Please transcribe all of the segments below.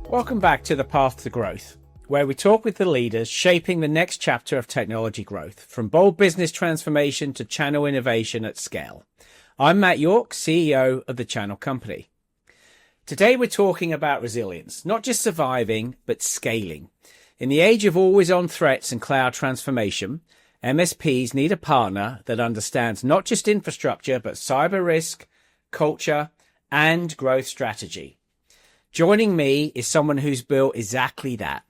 Welcome back to The Path to Growth, where we talk with the leaders shaping the next chapter of technology growth, from bold business transformation to channel innovation at scale. I'm Matt Yorke, CEO of the Channel Company. Today we're talking about resilience, not just surviving, but scaling. In the age of always-on threats and cloud transformation, MSPs need a partner that understands not just infrastructure, but cyber risk, culture, and growth strategy. Joining me is someone who's built exactly that.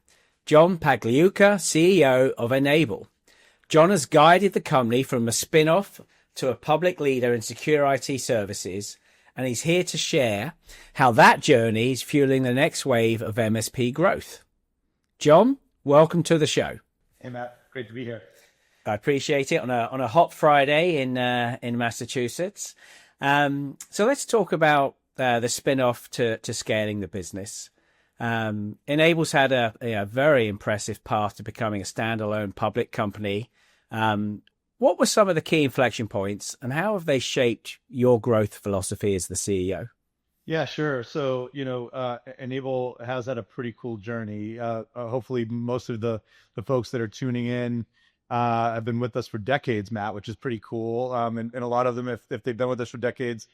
John Pagliuca, CEO of N-able. John has guided the company from a spin-off to a public leader in secure IT services, and he's here to share how that journey is fueling the next wave of MSP growth. John, welcome to the show. Hey, Matt. Great to be here. I appreciate it on a hot Friday in Massachusetts. So let's talk about the spin-off to scaling the business. N-able's had a very impressive path to becoming a standalone public company. What were some of the key inflection points, and how have they shaped your growth philosophy as the CEO? Yeah, sure. So, N-able has had a pretty cool journey. Hopefully most of the folks that are tuning in have been with us for decades, Matt, which is pretty cool. And a lot of them, if they've been with us for decades,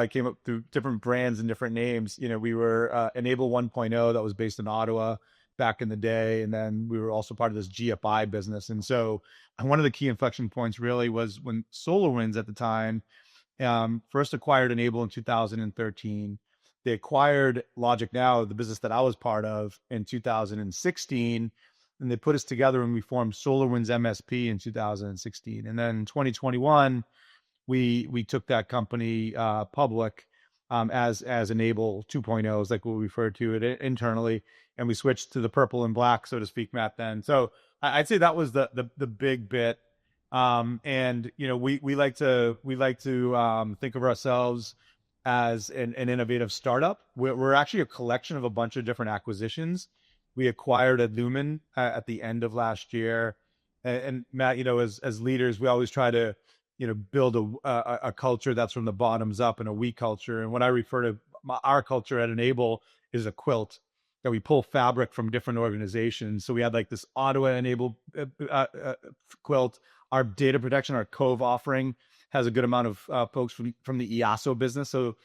came up through different brands and different names. We were N-able 1.0 that was based in Ottawa back in the day. And then we were also part of this GFI business. And so one of the key inflection points really was when SolarWinds at the time first acquired N-able in 2013. They acquired Logic Now, the business that I was part of, in 2016. And they put us together and we formed SolarWinds MSP in 2016. And then in 2021, we took that company public as N-able 2.0, is like what we refer to it internally, and we switched to the purple and black, so to speak, Matt. Then, so I'd say that was the big bit. And we like to think of ourselves as an innovative startup. We're actually a collection of a bunch of different acquisitions. We acquired Lumen at the end of last year, and Matt, as leaders, we always try to build a culture that's from the bottoms up, and a we culture. And what I refer to our culture at N-able is a quilt that we pull fabric from different organizations. So we had like this Ottawa N-able quilt. Our data protection, our Cove offering, has a good amount of folks from the EASO business. So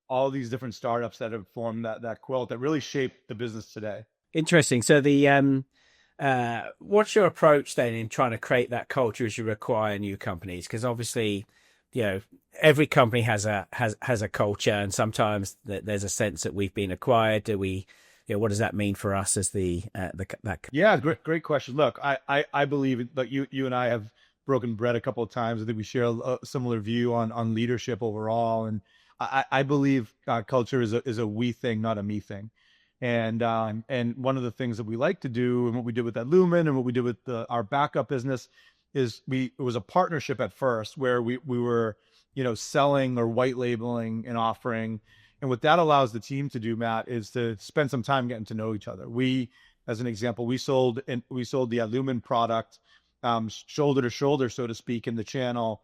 all these different startups that have formed that quilt that really shaped the business today. Interesting. So the what's your approach then in trying to create that culture as you acquire new companies? Because obviously, every company has a culture, and sometimes there's a sense that we've been acquired. Do we? What does that mean for us as that? Yeah, great question. Look, I believe that you and I have broken bread a couple of times. I think we share a similar view on leadership overall, and I believe culture is a we thing, not a me thing. And one of the things that we like to do, and what we did with that Lumen and what we did with our backup business, is it was a partnership at first where we were, selling or white labeling an offering. And what that allows the team to do, Matt, is to spend some time getting to know each other. We, as an example, we sold the Lumen product shoulder to shoulder, so to speak, in the channel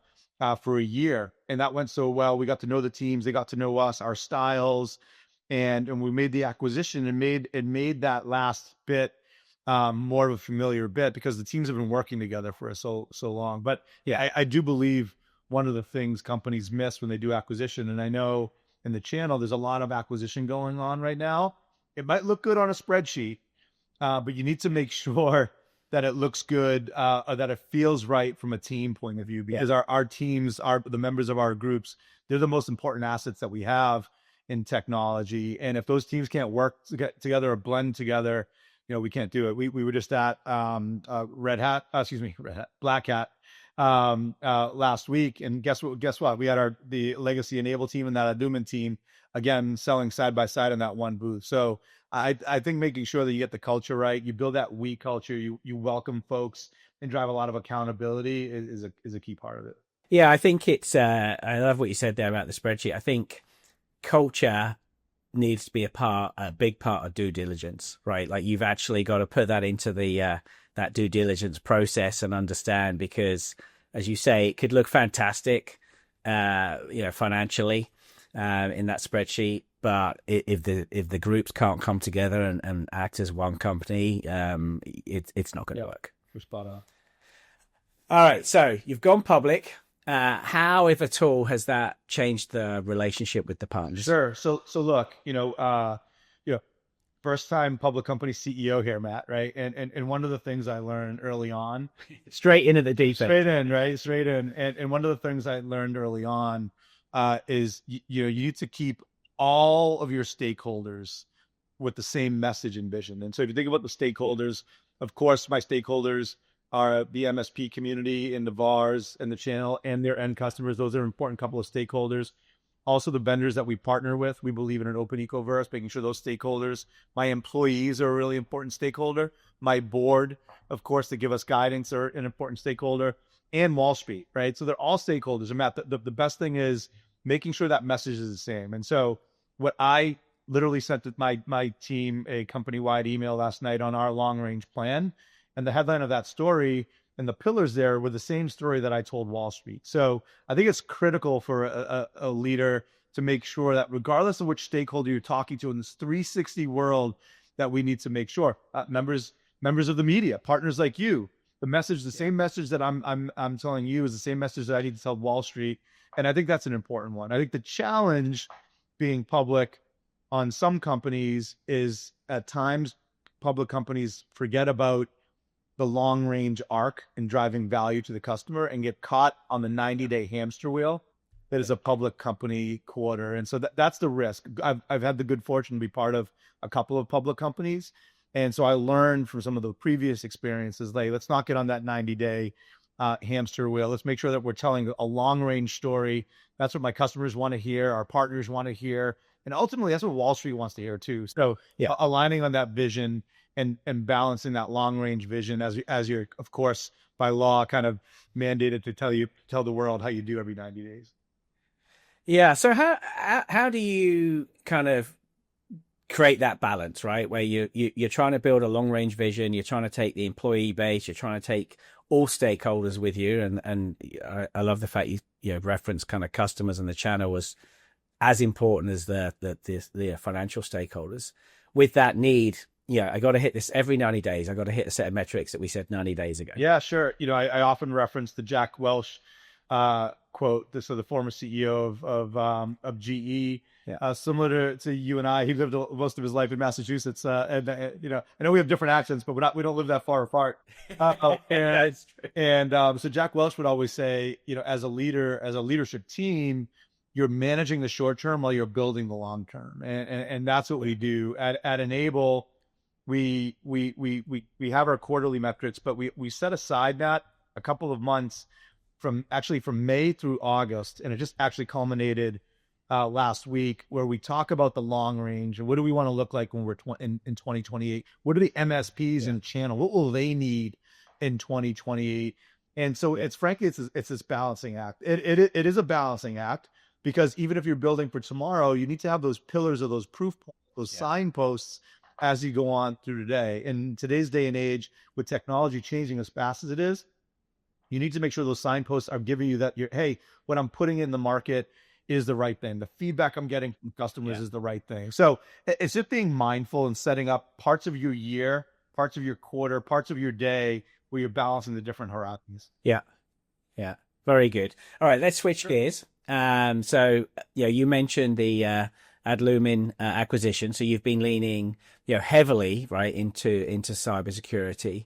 for a year. And that went so well. We got to know the teams. They got to know us, our styles. And we made the acquisition and made that last bit more of a familiar bit, because the teams have been working together for so long. But yeah, I do believe one of the things companies miss when they do acquisition, and I know in the channel there's a lot of acquisition going on right now. It might look good on a spreadsheet, but you need to make sure that it looks good, or that it feels right from a team point of view, because our teams, the members of our groups, they're the most important assets that we have in technology. And if those teams can't work together or blend together, we can't do it. We were just at Black Hat last week, and guess what? We had the legacy N-able team and that Lumen team again selling side by side in that one booth. So I think making sure that you get the culture right, you build that we culture, you welcome folks and drive a lot of accountability is a key part of it. Yeah, I think it's I love what you said there about the spreadsheet. I think culture needs to be a big part of due diligence, right? Like, you've actually got to put that into the that due diligence process and understand, because as you say, it could look fantastic, financially, in that spreadsheet. But if the groups can't come together and act as one company, it's not going to work. We're spot on. All right, so you've gone public. How, if at all, has that changed the relationship with the partners? Sure. So look, first time public company CEO here, Matt, right? And one of the things I learned early on, Straight into the deep end. straight in, right? Straight in. And one of the things I learned early on is you need to keep all of your stakeholders with the same message and vision. And so if you think about the stakeholders, of course, my stakeholders are the MSP community and the VARs and the channel and their end customers. Those are an important couple of stakeholders. Also, the vendors that we partner with, we believe in an open ecoverse, making sure those stakeholders, my employees are a really important stakeholder. My board, of course, to give us guidance, are an important stakeholder, and Wall Street, right? So they're all stakeholders. And Matt, the best thing is making sure that message is the same. And so what I literally sent to my team a company-wide email last night on our long-range plan, and the headline of that story and the pillars there were the same story that I told Wall Street. So I think it's critical for a leader to make sure that regardless of which stakeholder you're talking to in this 360 world, that we need to make sure members of the media, partners like you, the same message that I'm telling you is the same message that I need to tell Wall Street. And I think that's an important one. I think the challenge being public on some companies is at times public companies forget about the long range arc and driving value to the customer and get caught on the 90-day hamster wheel that is a public company quarter. And so that's the risk. I've had the good fortune to be part of a couple of public companies. And so I learned from some of the previous experiences, like, let's not get on that 90-day hamster wheel. Let's make sure that we're telling a long range story. That's what my customers want to hear. Our partners want to hear. And ultimately, that's what Wall Street wants to hear too. So aligning on that vision and balancing that long range vision as you're, of course, by law kind of mandated to tell the world how you do every 90 days. Yeah. So how do you kind of create that balance, right? Where you're trying to build a long range vision, you're trying to take the employee base, you're trying to take all stakeholders with you, and I love the fact you reference kind of customers, and the channel was as important as the financial stakeholders. With that need, I got to hit this every 90 days. I got to hit a set of metrics that we said 90 days ago. Yeah, sure. I often reference the Jack Welch quote. The former CEO of GE. Yeah. Similar to you and I, he lived most of his life in Massachusetts, and I know we have different accents, but we don't live that far apart. So Jack Welch would always say, as a leader, as a leadership team, you're managing the short term while you're building the long term, and that's what we do at Enable. We have our quarterly metrics, but we set aside that a couple of months from May through August, and it just actually culminated last week, where we talk about the long range and what do we want to look like when we're in 2028. What are the MSPs in channel? What will they need in 2028? And so it's this balancing act. It is a balancing act, because even if you're building for tomorrow, you need to have those pillars or those proof points, those signposts as you go on through today. In today's day and age, with technology changing as fast as it is, you need to make sure those signposts are giving you that hey, what I'm putting in the market is the right thing. The feedback I'm getting from customers is the right thing. So it's just being mindful and setting up parts of your year, parts of your quarter, parts of your day where you're balancing the different horizons. Yeah. Very good. All right, let's switch gears. So you mentioned the Adlumin acquisition. So you've been leaning heavily right into cybersecurity.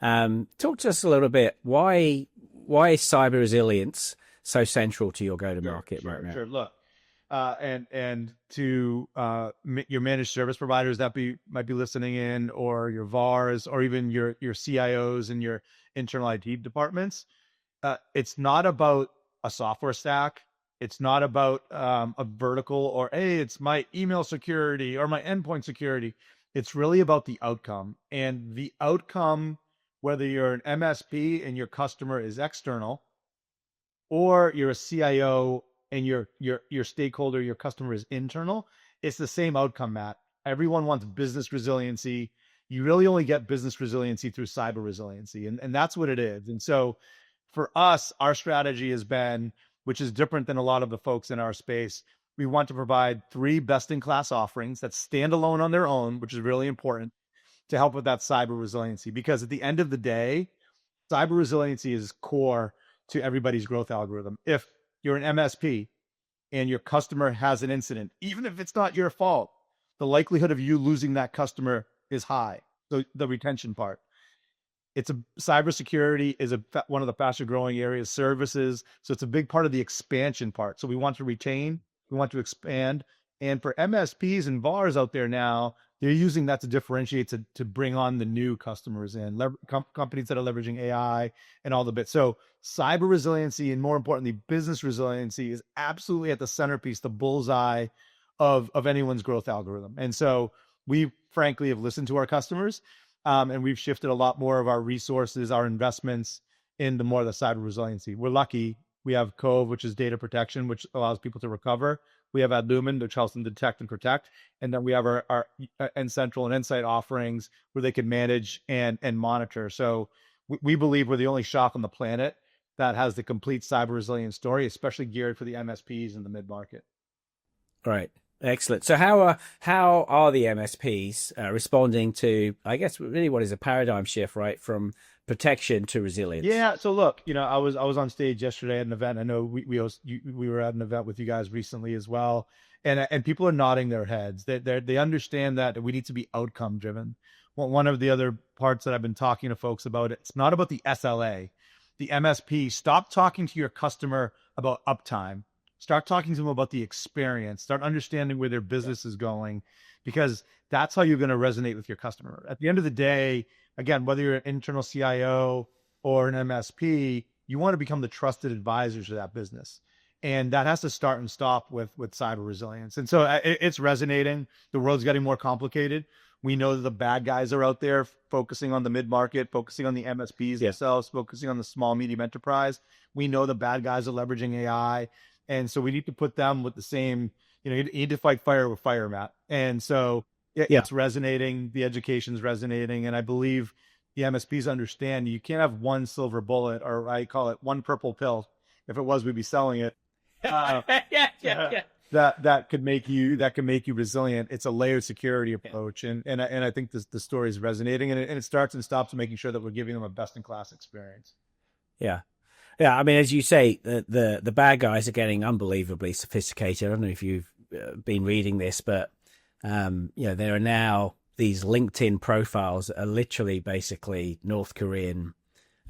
Talk to us a little bit. Why is cyber resilience so central to your go-to-market right now? Sure. Look, and to your managed service providers that might be listening in, or your VARs, or even your CIOs and your internal IT departments. It's not about a software stack. It's not about a vertical, or hey, it's my email security or my endpoint security. It's really about the outcome, and the outcome, whether you're an MSP and your customer is external, or you're a CIO and your stakeholder, your customer is internal, it's the same outcome, Matt. Everyone wants business resiliency. you really only get business resiliency through cyber resiliency. And that's what it is. And so for us, our strategy has been, which is different than a lot of the folks in our space, we want to provide 3 best-in-class offerings that stand alone on their own, which is really important to help with that cyber resiliency. Because at the end of the day, cyber resiliency is core to everybody's growth algorithm. If you're an MSP and your customer has an incident, even if it's not your fault, the likelihood of you losing that customer is high. So the retention part. It's a cybersecurity is one of the faster growing areas, services. So it's a big part of the expansion part. So we want to retain, we want to expand. And for MSPs and VARs out there now, they're using that to differentiate, to bring on the new customers and companies that are leveraging AI and all the bits. So cyber resiliency, and more importantly, business resiliency, is absolutely at the centerpiece, the bullseye of anyone's growth algorithm. And so we frankly have listened to our customers, and we've shifted a lot more of our resources, our investments into more of the cyber resiliency. We're lucky. We have Cove, which is data protection, which allows people to recover. We have Adlumin, which helps them detect and protect. And then we have our N-Central and Insight offerings where they can manage and monitor. So we believe we're the only shop on the planet that has the complete cyber resilience story, especially geared for the MSPs in the mid-market. Right. Excellent. So how are the MSPs responding to, I guess, really what is a paradigm shift, right, from protection to resilience? Yeah. So look, I was on stage yesterday at an event. I know we were at an event with you guys recently as well, and people are nodding their heads. They understand that we need to be outcome driven. Well, one of the other parts that I've been talking to folks about, it's not about the SLA, the MSP. Stop talking to your customer about uptime. Start talking to them about the experience. Start understanding where their business is going, because that's how you're going to resonate with your customer. At the end of the day, again, whether you're an internal CIO or an MSP, you want to become the trusted advisors to that business. And that has to start and stop with cyber resilience. And so it's resonating. The world's getting more complicated. We know that the bad guys are out there focusing on the mid-market, focusing on the MSPs themselves, focusing on the small, medium enterprise. We know the bad guys are leveraging AI. And so we need to put them with the same, you need to fight fire with fire, Matt. And so it's resonating. The education's resonating. And I believe the MSPs understand you can't have one silver bullet, or I call it one purple pill. If it was, we'd be selling it. That could make you resilient. It's a layered security approach. And I think the story is resonating, and it starts and stops making sure that we're giving them a best in class experience. Yeah. Yeah, I mean, as you say, the bad guys are getting unbelievably sophisticated. I don't know if you've been reading this, but there are now these LinkedIn profiles that are literally basically North Korean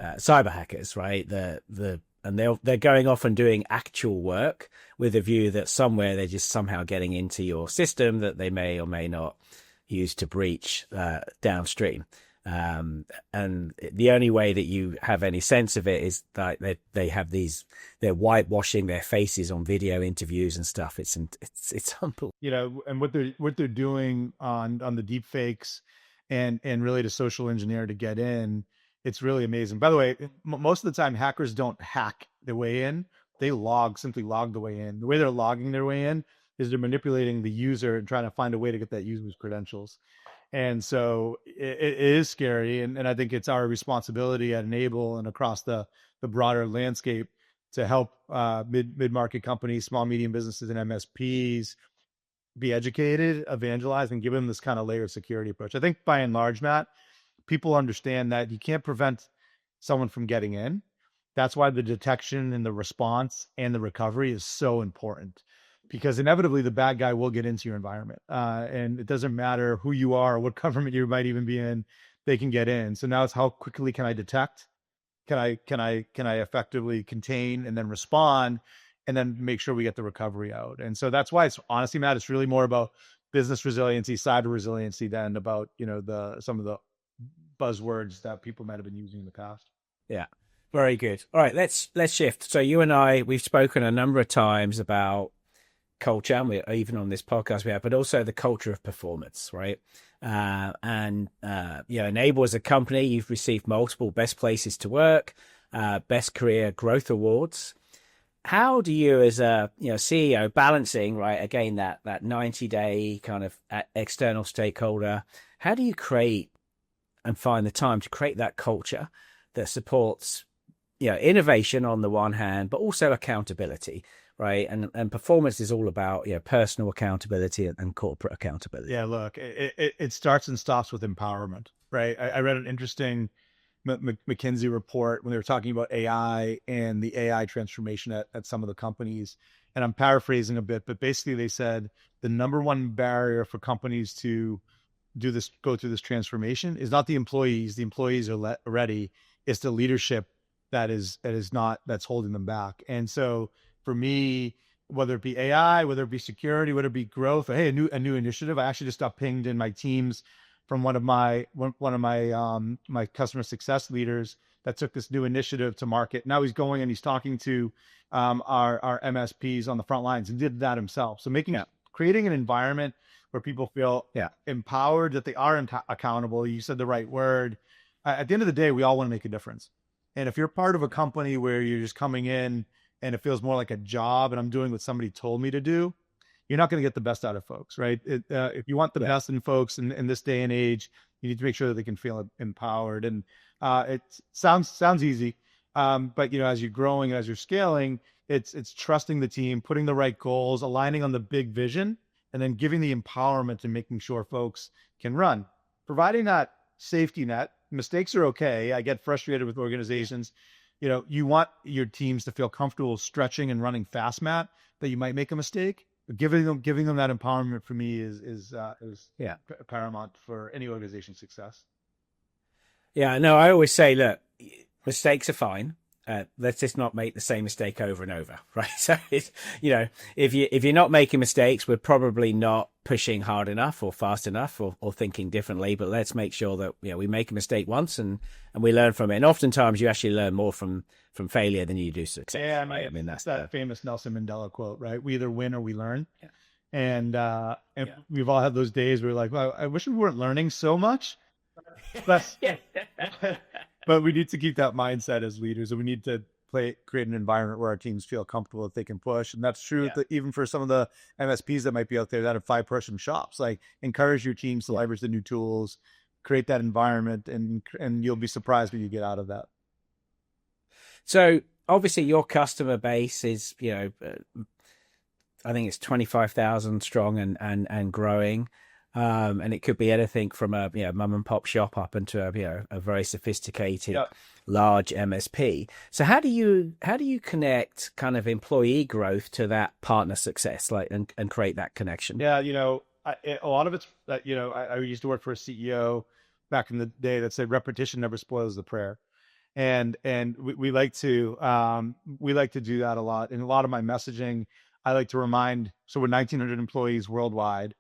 cyber hackers, right? And they're going off and doing actual work with a view that somewhere they're just somehow getting into your system that they may or may not use to breach downstream. And the only way that you have any sense of it is that they're whitewashing their faces on video interviews and stuff. It's unbelievable. And what they're doing on the deep fakes and really to social engineer to get in, it's really amazing. By the way, most of the time hackers don't hack their way in. They simply log the way in. The way they're logging their way in is they're manipulating the user and trying to find a way to get that user's credentials. And so it is scary. And I think it's our responsibility at Enable and across the broader landscape to help mid-market companies, small, medium businesses, and MSPs be educated, evangelize, and give them this kind of layered security approach. I think by and large, Matt, people understand that you can't prevent someone from getting in. That's why the detection and the response and the recovery is so important, because inevitably the bad guy will get into your environment. And it doesn't matter who you are or what government you might even be in, they can get in. So now it's how quickly can I detect? Can I effectively contain and then respond and then make sure we get the recovery out? And so that's why it's honestly, Matt, it's really more about business resiliency, cyber resiliency than about, some of the buzzwords that people might have been using in the past. Yeah. Very good. All right, let's shift. So you and I, we've spoken a number of times about culture, and even on this podcast we have, but also the culture of performance, right? Enable as a company, you've received multiple best places to work, best career growth awards. How do you, as a CEO, balancing, right, again, that 90-day kind of external stakeholder, how do you create and find the time to create that culture that supports, innovation on the one hand, but also accountability, right? And performance is all about, personal accountability and corporate accountability. Yeah, look, it starts and stops with empowerment, right? I read an interesting McKinsey report when they were talking about AI and the AI transformation at some of the companies. And I'm paraphrasing a bit, but basically they said the number one barrier for companies to go through this transformation is not the employees. The employees are ready. It's the leadership that's holding them back. And so for me, whether it be AI, whether it be security, whether it be growth, or hey, a new initiative, I actually just got pinged in my teams from one of my my customer success leaders that took this new initiative to market. Now he's going and he's talking to our MSPs on the front lines and did that himself. So creating an environment where people feel empowered, that they are accountable. You said the right word. At the end of the day, we all want to make a difference. And if you're part of a company where you're just coming in and it feels more like a job and I'm doing what somebody told me to do, you're not going to get the best out of folks, right? If you want the best in folks in this day and age, you need to make sure that they can feel empowered. And it sounds easy, but as you're growing, as you're scaling, it's trusting the team, putting the right goals, aligning on the big vision, and then giving the empowerment and making sure folks can run. Providing that safety net. Mistakes are okay. I get frustrated with organizations. You want your teams to feel comfortable stretching and running fast, Matt, that you might make a mistake. But giving them that empowerment for me is paramount for any organization's success. Yeah, no, I always say, look, mistakes are fine. Let's just not make the same mistake over and over, right? So it's, if you're not making mistakes, we're probably not pushing hard enough or fast enough or thinking differently. But let's make sure that we make a mistake once and we learn from it. And oftentimes you actually learn more from failure than you do success. Yeah, right? I mean that's that famous Nelson Mandela quote, right? We either win or we learn. Yeah. And we've all had those days where we're like, well, I wish we weren't learning so much. But we need to keep that mindset as leaders, and we need to create an environment where our teams feel comfortable that they can push. And that's true even for some of the MSPs that might be out there that have 5-person shops. Like, encourage your teams to leverage the new tools, create that environment, and you'll be surprised what you get out of that. So obviously your customer base is, I think it's 25,000 strong and growing. And it could be anything from a mum and pop shop up into a very sophisticated large MSP. So how do you connect kind of employee growth to that partner success, and create that connection? Yeah, a lot of it's that I used to work for a CEO back in the day that said repetition never spoils the prayer, and we like to do that a lot. In a lot of my messaging, I like to remind. So we're 1,900 employees worldwide.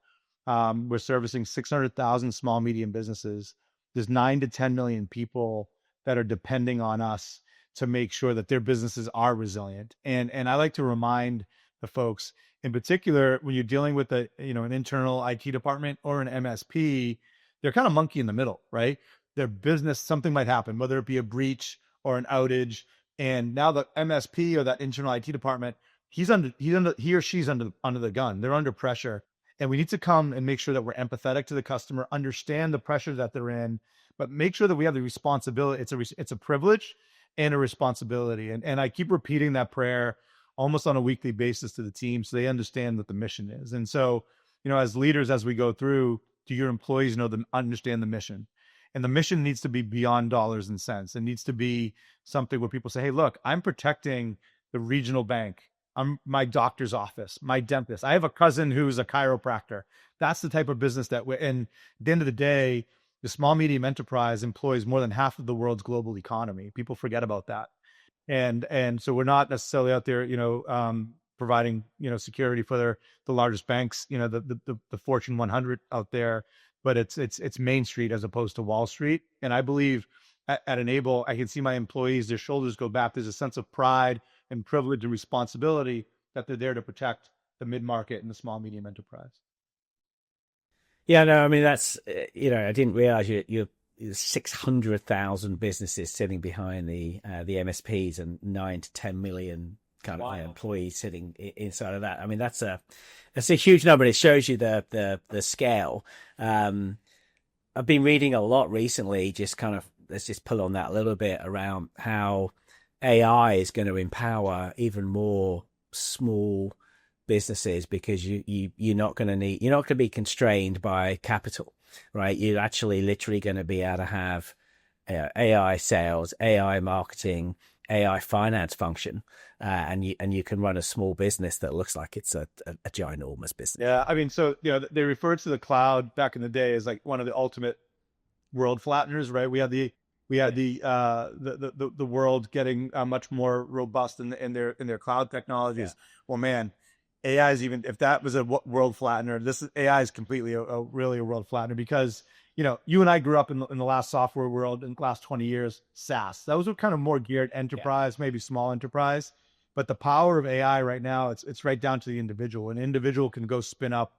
We're servicing 600,000 small, medium businesses. There's 9 to 10 million people that are depending on us to make sure that their businesses are resilient. And I like to remind the folks, in particular, when you're dealing with an internal IT department or an MSP, they're kind of monkey in the middle, right? Their business, something might happen, whether it be a breach or an outage. And now the MSP or that internal IT department, he or she's under the gun. They're under pressure. And we need to come and make sure that we're empathetic to the customer, understand the pressure that they're in, but make sure that we have the responsibility. It's a privilege and a responsibility. And I keep repeating that prayer almost on a weekly basis to the team so they understand what the mission is. And so, as leaders, as we go through, do your employees understand the mission? And the mission needs to be beyond dollars and cents. It needs to be something where people say, hey, look, I'm protecting the regional bank. I'm my doctor's office, my dentist. I have a cousin who's a chiropractor. That's the type of business and at the end of the day, the small, medium enterprise employs more than half of the world's global economy. People forget about that. And so we're not necessarily out there, providing, security for the largest banks, the Fortune 100 out there, but it's Main Street as opposed to Wall Street. And I believe at Enable, I can see my employees, their shoulders go back. There's a sense of pride and privilege and responsibility that they're there to protect the mid-market and the small, medium enterprise. Yeah, no, I mean, that's, I didn't realize you're 600,000 businesses sitting behind the MSPs and 9 to 10 million kind of employees sitting inside of that. I mean, that's a huge number. And it shows you the scale. I've been reading a lot recently, just kind of, let's just pull on that a little bit around how AI is going to empower even more small businesses, because you're not going to need, you're not going to be constrained by capital, right? You're actually literally going to be able to have AI sales, AI marketing, AI finance function, and you can run a small business that looks like it's a ginormous business. Yeah, I mean, so they referred to the cloud back in the day as like one of the ultimate world flatteners, right? We had the world getting much more robust in their cloud Yeah, technologies. Well, man, AI is, even if that was a world flattener, this is AI is completely really a world flattener, because you and I grew up in the last software world in the last 20 years, SaaS. Those were kind of more geared yeah, enterprise, maybe small enterprise. But the power of AI right now, it's right down to the individual. An individual can go spin up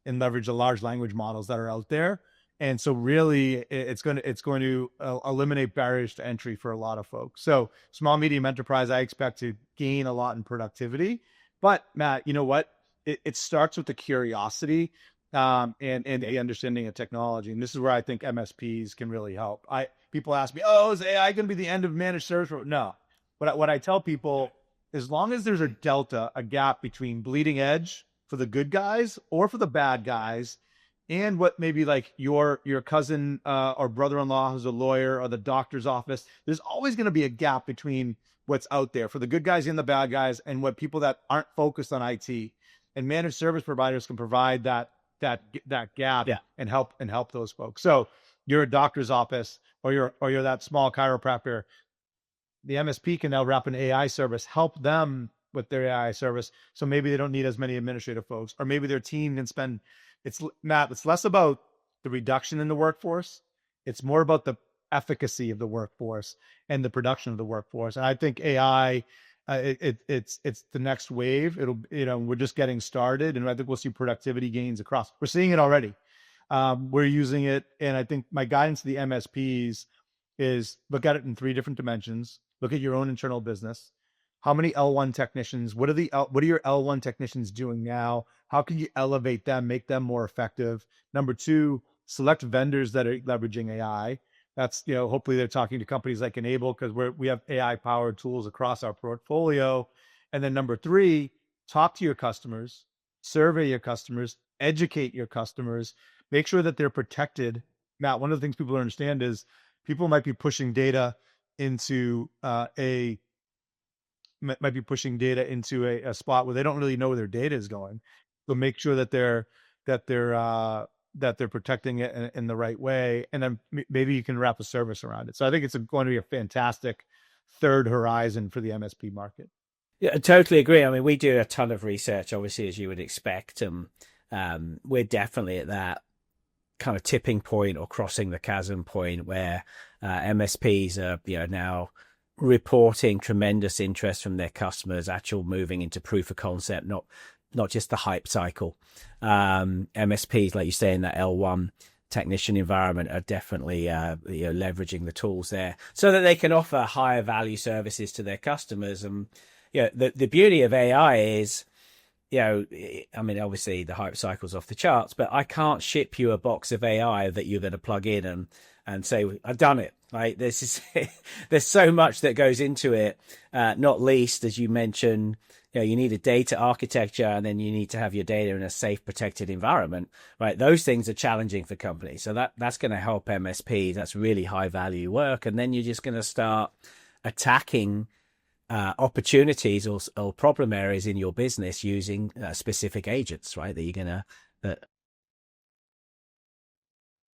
and leverage the large language models that are out there. And so really it's going to eliminate barriers to entry for a lot of folks. So small, medium enterprise, I expect to gain a lot in productivity. But Matt, you know what? It starts with the curiosity, and the understanding of technology. And this is where I think MSPs can really help. People ask me, oh, is AI going to be the end of managed service? No. What I tell people, as long as there's a delta, a gap between bleeding edge for the good guys or for the bad guys, and what maybe like your cousin or brother-in-law who's a lawyer, or the doctor's office, there's always going to be a gap between what's out there for the good guys and the bad guys, and what people that aren't focused on IT. And managed service providers can provide that gap yeah. and help those folks. So you're a doctor's office, or you're that small chiropractor, the MSP can now wrap an AI service, help them with their AI service. So maybe they don't need as many administrative folks, or maybe their team can spend, Matt, it's less about the reduction in the workforce. It's more about the efficacy of the workforce and the production of the workforce. And I think AI, it's the next wave. We're just getting started, and I think we'll see productivity gains across. We're seeing it already. We're using it. And I think my guidance to the MSPs is look at it in three different dimensions. Look at your own internal business. How many L1 technicians? What are your L1 technicians doing now? How can you elevate them, make them more effective? Number two, select vendors that are leveraging AI. That's, hopefully they're talking to companies like Enable, because we have AI powered tools across our portfolio. And then number three, talk to your customers, survey your customers, educate your customers, make sure that they're protected. Matt, one of the things people don't understand is people might be pushing data into a spot where they don't really know where their data is going. So make sure that they're protecting it in the right way, and then maybe you can wrap a service around it. So I think it's going to be a fantastic third horizon for the MSP market. Yeah, I totally agree. I mean, we do a ton of research, obviously, as you would expect. We're definitely at that kind of tipping point or crossing the chasm point where MSPs are, now reporting tremendous interest from their customers, actual moving into proof of concept, not just the hype cycle. MSPs, like you say, in that L1 technician environment are definitely leveraging the tools there so that they can offer higher value services to their customers. And the beauty of AI is, I mean, obviously the hype cycle's off the charts, but I can't ship you a box of AI that you're going to plug in and say, I've done it. Right. There's so much that goes into it. Not least, as you mentioned, you need a data architecture, and then you need to have your data in a safe, protected environment, right? Those things are challenging for companies. So that's going to help MSPs. That's really high value work. And then you're just going to start attacking opportunities or problem areas in your business using specific agents, right? That you're going to,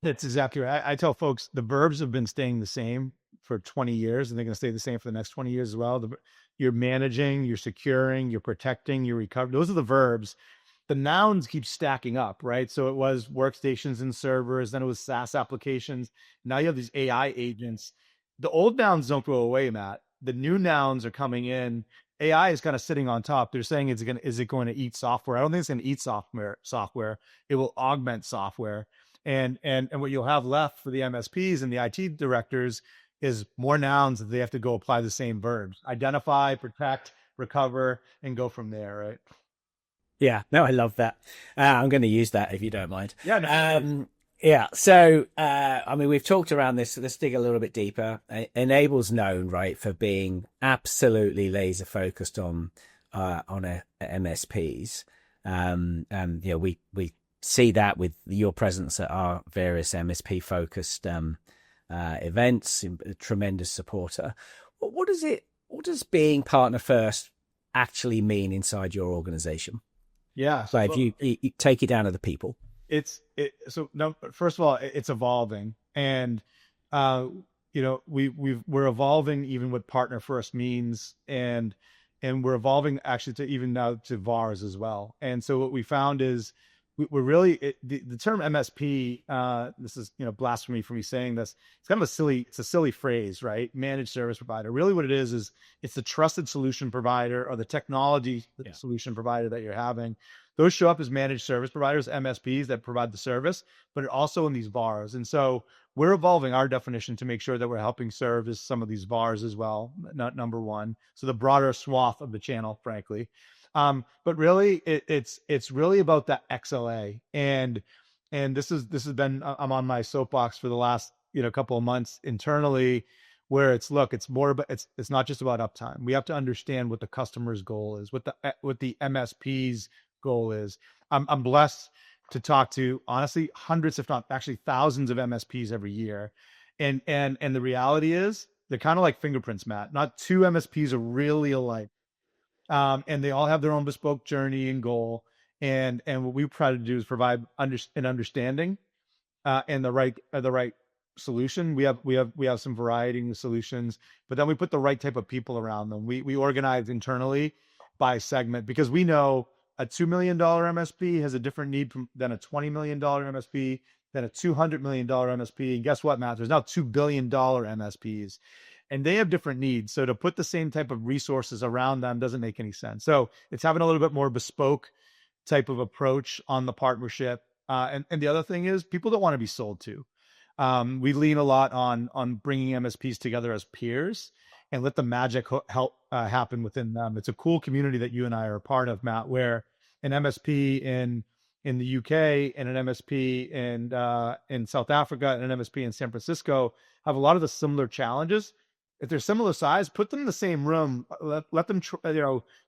That's exactly right. I tell folks the verbs have been staying the same for 20 years, and they're going to stay the same for the next 20 years as well. You're managing, you're securing, you're protecting, you're recovering. Those are the verbs. The nouns keep stacking up, right? So it was workstations and servers, then it was SaaS applications. Now you have these AI agents. The old nouns don't go away, Matt. The new nouns are coming in. AI is kind of sitting on top. They're saying is it going to eat software? I don't think it's going to eat software. It will augment software. And what you'll have left for the MSPs and the IT directors is more nouns that they have to go apply the same verbs: identify, protect, recover, and go from there, right? yeah, no, I love that. I'm going to use that if you don't mind. Yeah, no, Yeah. So, I mean, we've talked around this. So let's dig a little bit deeper. Enable's known, right, for being absolutely laser focused on MSPs. And we see that with your presence at our various MSP focused events. A tremendous supporter. What does it? What does being partner first actually mean inside your organization? Yeah. So, if Well, you take it down to the people. so no, first of all, it's evolving, and uh we're evolving even what partner first means, and we're evolving actually to even now to VARs as well. And so what we found is we're really the term MSP, this is blasphemy for me saying this. It's kind of a silly phrase, right? Managed service provider. Really what it is it's the trusted solution provider or the technology Yeah. solution provider that you're having. Those show up as managed service providers, MSPs, that provide the service, but also in these VARs. And so we're evolving our definition to make sure that we're helping service some of these VARs as well, not number one. So the broader swath of the channel, frankly. But really, it's really about that XLA, and this has been, I'm on my soapbox for the last couple of months internally, where it's more about, it's not just about uptime. We have to understand what the customer's goal is, what the MSP's goal is. I'm blessed to talk to, honestly, hundreds, if not actually thousands of MSPs every year. And the reality is they're kind of like fingerprints, Matt. Not two MSPs are really alike. And they all have their own bespoke journey and goal. And what we try to do is provide an understanding, and the right solution. We have some variety in the solutions, but then we put the right type of people around them. We organize internally by segment, because we know a $2 million MSP has a different need than a $20 million MSP, than a $200 million MSP. And guess what, Matt? There's now $2 billion MSPs, and they have different needs. So to put the same type of resources around them doesn't make any sense. So it's having a little bit more bespoke type of approach on the partnership. And the other thing is, people don't want to be sold to. We lean a lot on bringing MSPs together as peers and let the magic help happen within them. It's a cool community that you and I are a part of, Matt, where an MSP in the UK and an MSP in South Africa and an MSP in San Francisco have a lot of the similar challenges. If they're similar size, put them in the same room. Let them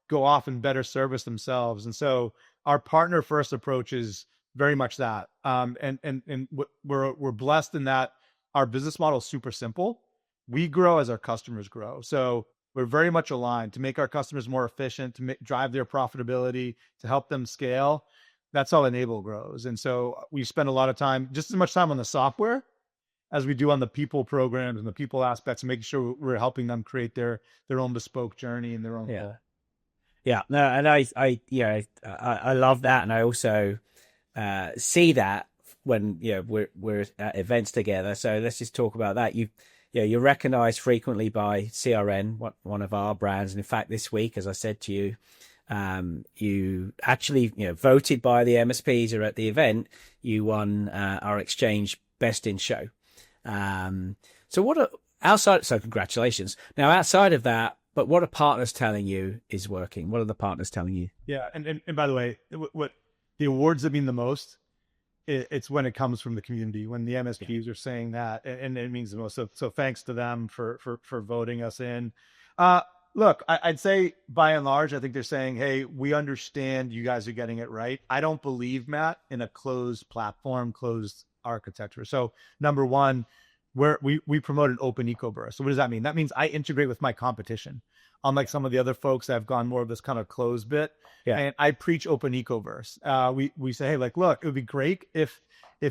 go off and better service themselves. And so our partner first approach is very much that. And we're blessed in that our business model is super simple. We grow as our customers grow. So we're very much aligned to make our customers more efficient, to drive their profitability, to help them scale. That's how Enable grows. And so we spend a lot of time, just as much time on the software as we do on the people programs and the people aspects, and making sure we're helping them create their own bespoke journey and their own Yeah. goal. Yeah, no, and I love that, and I also see that when we're at events together. So let's just talk about that. You're recognised frequently by CRN, one of our brands, and in fact, this week, as I said to you, you actually voted by the MSPs or at the event. You won our exchange best in show. So what are outside? So congratulations. Now outside of that. But what are partners telling you is working? What are the partners telling you? Yeah, and by the way, what the awards that mean the most, it's when it comes from the community, when the Yeah. MSPs are saying that, and it means the most. So thanks to them for voting us in. Look, I'd say by and large, I think they're saying, hey, we understand you guys are getting it right. I don't believe, Matt, in a closed platform, closed architecture. So number one, we promote an open ecoburst. So what does that mean? That means I integrate with my competition, unlike some of the other folks that have gone more of this kind of closed bit. Yeah. And I preach open ecoverse. We say, hey, like, look, it would be great if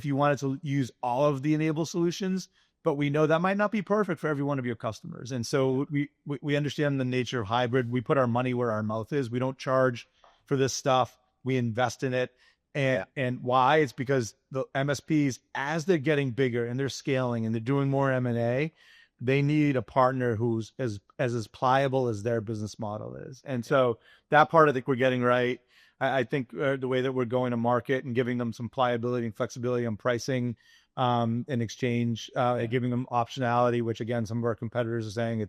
you wanted to use all of the Enable solutions, but we know that might not be perfect for every one of your customers. And so we understand the nature of hybrid. We put our money where our mouth is. We don't charge for this stuff. We invest in it. And why? It's because the MSPs, as they're getting bigger and they're scaling and they're doing more M&A, they need a partner who's as pliable as their business model is. And so that part I think we're getting right. I think the way that we're going to market and giving them some pliability and flexibility on pricing, in exchange, giving them optionality, which again, some of our competitors are saying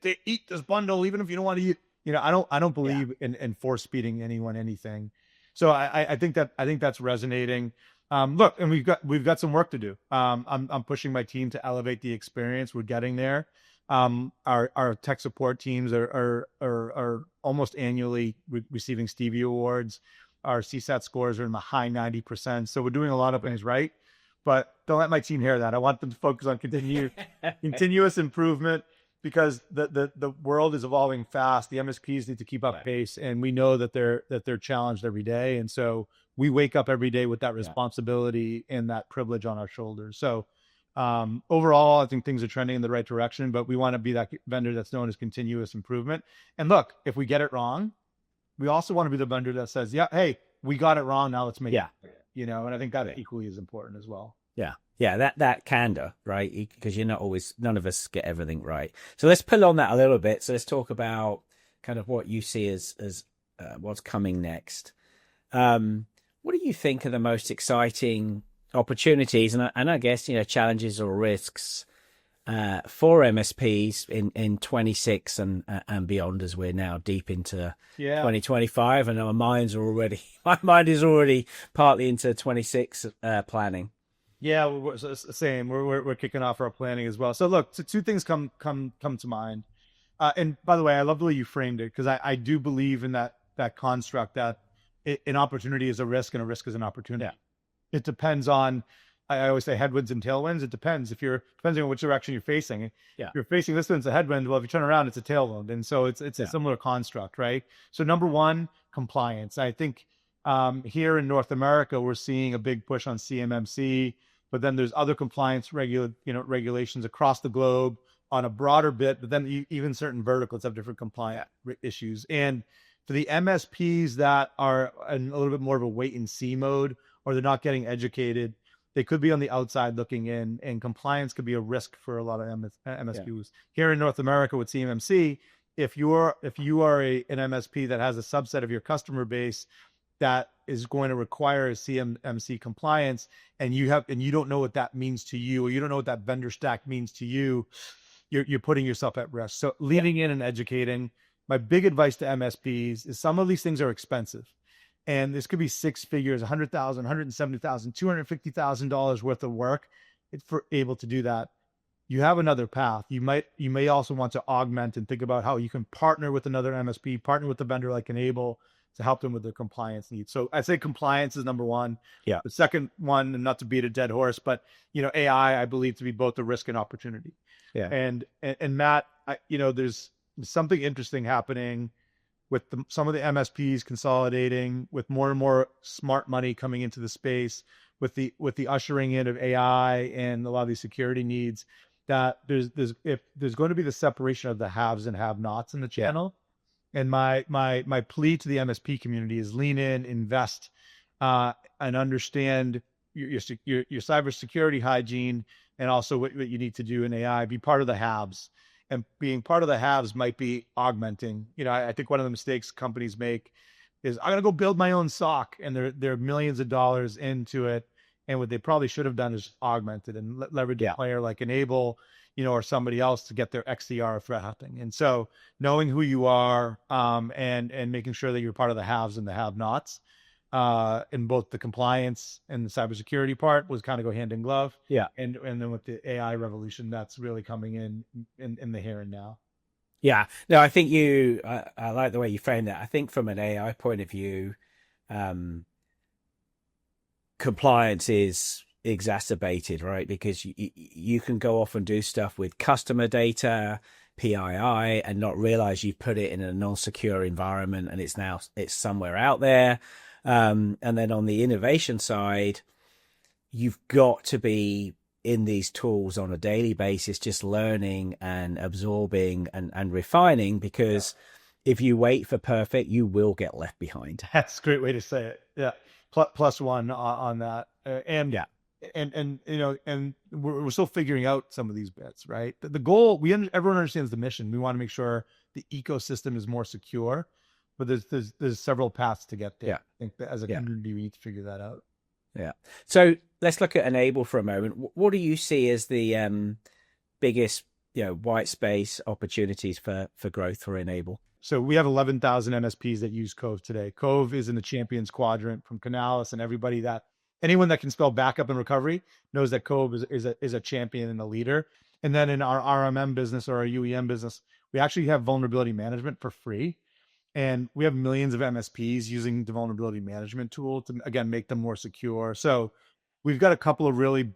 they eat this bundle even if you don't want to eat. I don't Yeah. believe in force feeding anyone anything. So I think that's resonating. Look, and we've got some work to do. I'm pushing my team to elevate the experience. We're getting there. Our tech support teams are almost annually receiving Stevie Awards. Our CSAT scores are in the high 90%. So we're doing a lot of things right, but don't let my team hear that. I want them to focus on continuous improvement, because the world is evolving fast. The MSPs need to keep up pace, and we know that they're challenged every day. And so we wake up every day with that responsibility and that privilege on our shoulders. So overall, I think things are trending in the right direction, but we want to be that vendor that's known as continuous improvement. And look, if we get it wrong, we also want to be the vendor that says, yeah, hey, we got it wrong. Now let's make it, and I think that equally is important as well. Yeah, that candor, right? Because none of us get everything right. So let's pull on that a little bit. So let's talk about kind of what you see as what's coming next. What do you think are the most exciting opportunities and I guess, challenges or risks for MSPs in 26 and beyond, as we're now deep into 2025, and my mind is already partly into 26 planning. Yeah, same. We're kicking off our planning as well. So look, two things come to mind. And by the way, I love the way you framed it, because I do believe in that construct that an opportunity is a risk and a risk is an opportunity. It depends on, I always say, headwinds and tailwinds. It depends depending on which direction you're facing. If you're facing this one, it's a headwind. Well, if you turn around, it's a tailwind. And so it's a similar construct, right? So number one, compliance. I think here in North America, we're seeing a big push on CMMC, but then there's other compliance regulations across the globe on a broader bit, but then even certain verticals have different compliance issues. And for the MSPs that are in a little bit more of a wait and see mode, or they're not getting educated, they could be on the outside looking in, and compliance could be a risk for a lot of MSPs. Here in North America with CMMC, if you are an MSP that has a subset of your customer base that is going to require a CMMC compliance, and you don't know what that means to you, or you don't know what that vendor stack means to you, you're putting yourself at risk. So leaning in and educating. My big advice to MSPs is some of these things are expensive, and this could be six figures, $100,000, $170,000, $250,000 worth of work. For able to do that, you have another path. You may also want to augment and think about how you can partner with another MSP, partner with a vendor like Enable to help them with their compliance needs. So I'd say compliance is number one. The second one, and not to beat a dead horse, but AI, I believe to be both a risk and opportunity. And Matt, there's something interesting happening with some of the MSPs consolidating, with more and more smart money coming into the space, with the ushering in of AI and a lot of these security needs. That if there's going to be the separation of the haves and have-nots in the channel. And my plea to the MSP community is lean in, invest, and understand your cybersecurity hygiene, and also what you need to do in AI. Be part of the haves, and being part of the haves might be augmenting. I think one of the mistakes companies make is, I'm gonna go build my own SOC, and they're millions of dollars into it. And what they probably should have done is augmented and leverage a player like Enable, or somebody else to get their XDR threat hunting. And so knowing who you are, and making sure that you're part of the haves and the have-nots, in both the compliance and the cybersecurity part was kind of go hand in glove. And then with the AI revolution, that's really coming in the here and now. Yeah, no, I think I like the way you frame that. I think from an AI point of view, compliance is exacerbated, right? Because you can go off and do stuff with customer data, PII, and not realize you've put it in a non-secure environment, and it's somewhere out there. And then on the innovation side, you've got to be in these tools on a daily basis, just learning and absorbing and refining, because if you wait for perfect, you will get left behind. That's a great way to say it. Yeah. Plus one on that. And we're still figuring out some of these bits, right? The goal, everyone understands the mission. We want to make sure the ecosystem is more secure, but there's several paths to get there. I think that as a community, we need to figure that out. So let's look at Enable for a moment. What do you see as the biggest, white space opportunities for growth for Enable? So we have 11,000 MSPs that use Cove today. Cove is in the champions quadrant from Canalys and everybody that anyone that can spell backup and recovery knows that Cove is a champion and a leader. And then in our RMM business or our UEM business, we actually have vulnerability management for free. And we have millions of MSPs using the vulnerability management tool to, again, make them more secure. So we've got a couple of really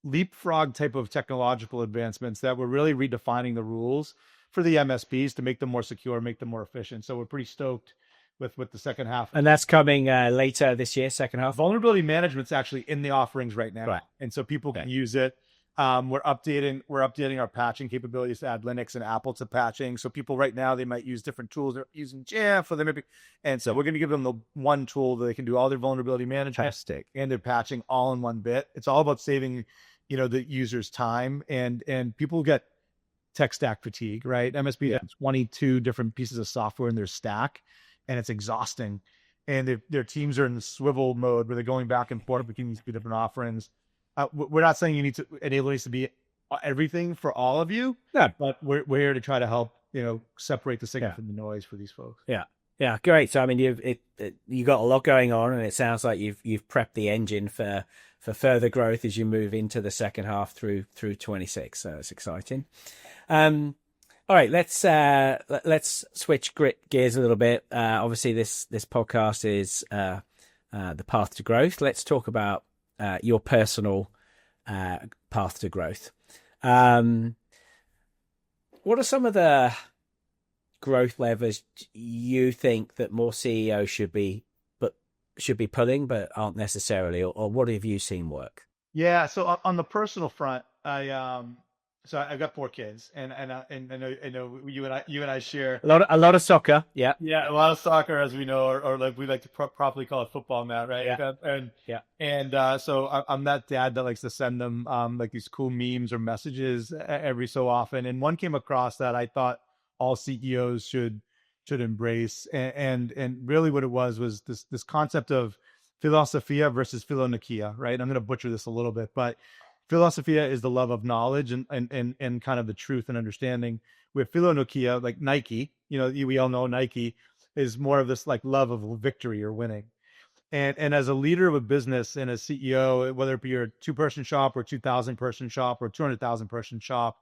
leapfrog type of technological advancements that we're really redefining the rules for the MSPs to make them more secure, make them more efficient. So we're pretty stoked with the second half. And that's coming later this year, second half. Vulnerability management's actually in the offerings right now, right. And so people can use it. We're updating our patching capabilities to add Linux and Apple to patching. So people right now, they might use different tools. They're using Jamf, or they maybe, and so we're going to give them the one tool that they can do all their vulnerability management Fantastic. and their patching all in one bit. It's all about saving, the user's time, and people get tech stack fatigue, right? MSP has 22 different pieces of software in their stack, and it's exhausting. And their teams are in the swivel mode where they're going back and forth between these two different offerings. We're not saying you need to enable needs to be everything for all of you, but we're here to try to help, separate the signal from the noise for these folks. Yeah, great. So I mean, you got a lot going on, and it sounds like you've prepped the engine for further growth as you move into the second half through 26. So it's exciting. All right, let's switch gears a little bit. Obviously, this podcast is the path to growth. Let's talk about your personal path to growth. What are some of the growth levers you think that more CEOs should be pulling, but aren't necessarily, or what have you seen work? Yeah. So on the personal front, I've got 4 kids, and I know you and I share a lot of soccer. Yeah, a lot of soccer, as we know, or like we like to properly call it football, Matt, right? So I'm that dad that likes to send them like these cool memes or messages every so often. And one came across that I thought all CEOs should embrace, and really what it was this concept of philosophia versus philonokia, right? I'm going to butcher this a little bit, but philosophia is the love of knowledge and kind of the truth and understanding. With philonokia, like Nike, we all know Nike is more of this like love of victory or winning. And as a leader of a business and a CEO, whether it be your 2-person shop or 2,000-person shop or 200,000-person shop,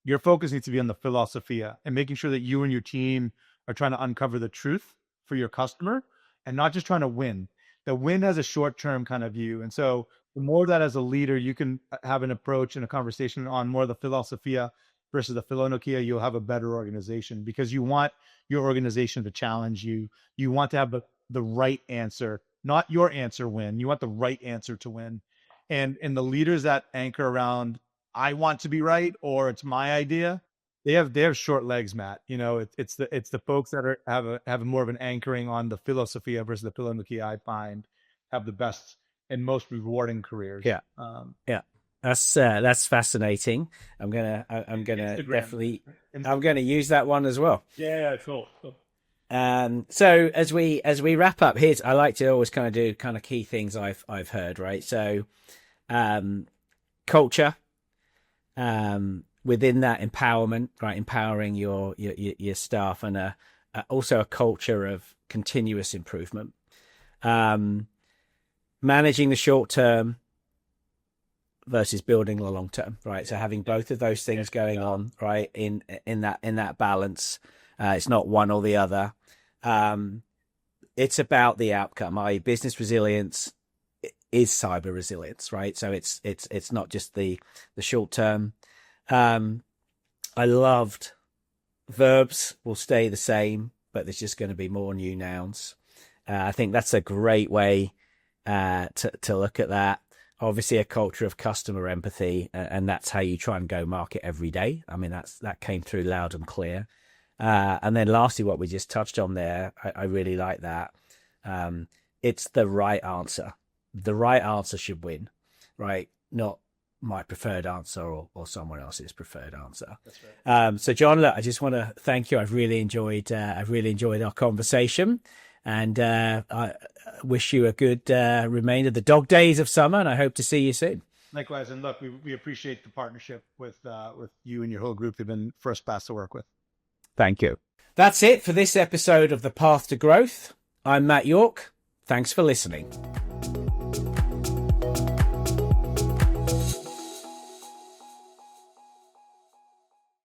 your focus needs to be on the philosophia and making sure that you and your team are trying to uncover the truth for your customer and not just trying to win. The win has a short-term kind of view. And so the more that as a leader, you can have an approach and a conversation on more of the philosophia versus the philonokia, you'll have a better organization, because you want your organization to challenge you. You want to have the right answer, not your answer win. You want the right answer to win. And the leaders that anchor around, I want to be right, or it's my idea, they have short legs, Matt. It's the folks that have more of an anchoring on the philosophia versus the philonokia, I find, have the best and most rewarding careers. Yeah. That's fascinating. I'm gonna definitely use that one as well. Yeah, cool. So as we wrap up, I like to always kind of do kind of key things I've heard, right? So, culture, within that empowerment, right? Empowering your staff, and also a culture of continuous improvement. Managing the short term versus building the long term, right? So having both of those things going on, right, in that balance. It's not one or the other. It's about the outcome. i.e., business resilience is cyber resilience, right? So it's not just the short term. I loved verbs will stay the same, but there's just going to be more new nouns. I think that's a great way to look at that. Obviously, a culture of customer empathy, and that's how you try and go market every day. I mean, that came through loud and clear. And then lastly, what we just touched on there, I really like that. It's the right answer. The right answer should win, right? Not my preferred answer or someone else's preferred answer. That's right. So John, look, I just want to thank you. I've really enjoyed our conversation, and I wish you a good remainder of the dog days of summer, and I hope to see you soon. Likewise, and look, we appreciate the partnership with you and your whole group. They've been first class to work with. Thank you. That's it for this episode of The Path to Growth. I'm Matt Yorke. Thanks for listening.